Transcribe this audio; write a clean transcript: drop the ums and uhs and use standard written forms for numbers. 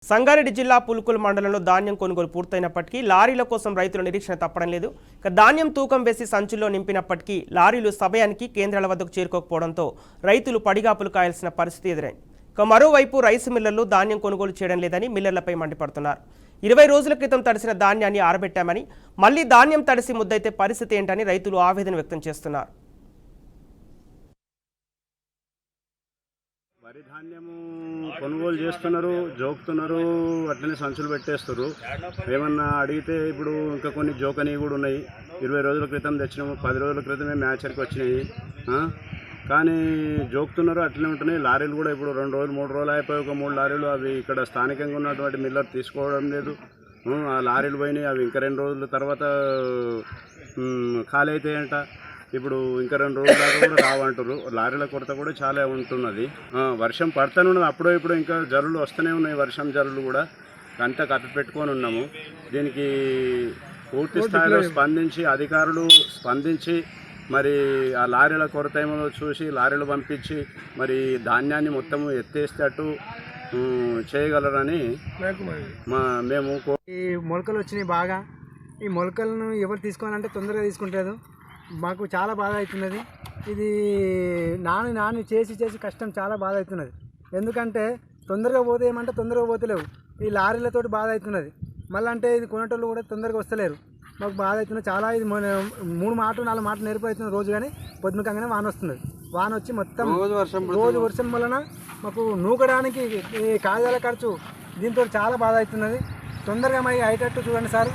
సంగారెడ్డి జిల్లా పుల్కుల్ మండలంలో ధాన్యం కొనుగోలు పూర్తయినప్పటికీ లారీల కోసం రైతుల నిరీక్షణ తప్పడం లేదు. ధాన్యం తూకం వేసి సంచుల్లో నింపినప్పటికీ లారీలు సమయానికి కేంద్రాల వద్దకు చేరుకోకపోవడంతో రైతులు పడిగాపులు కాయాల్సిన పరిస్థితి ఎదురైంది. మరోవైపు రైస్ మిల్లర్లు ధాన్యం కొనుగోలు చేయడం లేదని మిల్లర్లపై మండిపడుతున్నారు. 20 రోజుల క్రితం తడిసిన ధాన్యాన్ని ఆరబెట్టామని మళ్లీ ధాన్యం తడిసి ముద్దైతే పరిస్థితి ఏంటని రైతులు ఆవేదన వ్యక్తం చేస్తున్నారు. వరి ధాన్యము కొనుగోలు చేస్తున్నారు, జోకుతున్నారు, అట్లనే సంచులు పెట్టేస్తారు. ఏమన్నా అడిగితే ఇప్పుడు ఇంకా కొన్ని జోకని కూడా ఉన్నాయి. 20 రోజుల క్రితం తెచ్చినాము, 10 రోజుల క్రితమే మ్యాచర్కి వచ్చినాయి. కానీ జోకుతున్నారు, అట్లనే ఉంటున్నాయి. లారీలు కూడా ఇప్పుడు 2 రోజులు 3 రోజులు అయిపోయి ఒక 3 లారీలు అవి ఇక్కడ స్థానికంగా ఉన్నటువంటి మిల్లర్ తీసుకోవడం లేదు. ఆ లారీలు పోయినాయి, అవి ఇంకా 2 రోజుల తర్వాత ఖాళీ అవుతాయంట. ఇప్పుడు ఇంకా 2 రోజుల దాకా కూడా రావంటారు. లారీల కొరత కూడా చాలా ఉంటున్నది. వర్షం పడుతూనే ఉన్నది, అప్పుడో ఇప్పుడు ఇంకా జల్లులు వస్తూనే ఉన్నాయి. వర్షం జల్లులు కూడా అంతా కప్పిపెట్టుకొని ఉన్నాము. దీనికి పూర్తి స్థాయిలో స్పందించి అధికారులు స్పందించి మరి ఆ లారీల కొరత ఏమో చూసి లారీలు పంపించి మరి ధాన్యాన్ని మొత్తం ఎత్తేసేటట్టు చేయగలరని మేము. ఈ మొలకలు వచ్చినాయి బాగా. ఈ మొలకలను ఎవరు తీసుకోవాలంటే తొందరగా తీసుకుంటారు. మాకు చాలా బాధ అవుతున్నది. ఇది నాని చేసి కష్టం చాలా బాధ అవుతున్నది. ఎందుకంటే తొందరగా పోతే ఏమంటే తొందరగా పోతలేవు. ఈ లారీలతోటి బాధ అవుతున్నది. మళ్ళీ అంటే ఇది కొనేటోళ్ళు కూడా తొందరగా వస్తలేరు. మాకు బాధ అవుతున్నది చాలా. ఇది 3 మాటలు 4 మాటలు నేర్పు అవుతుంది రోజు. కానీ పొద్దునకంగానే వాన వస్తున్నది. వాన వచ్చి మొత్తం రోజు వర్షం వలన మాకు నూకడానికి ఈ కాగితాల ఖర్చు దీంతో చాలా బాధ అవుతున్నది. తొందరగా మరి అయ్యేటట్టు చూడండి సార్.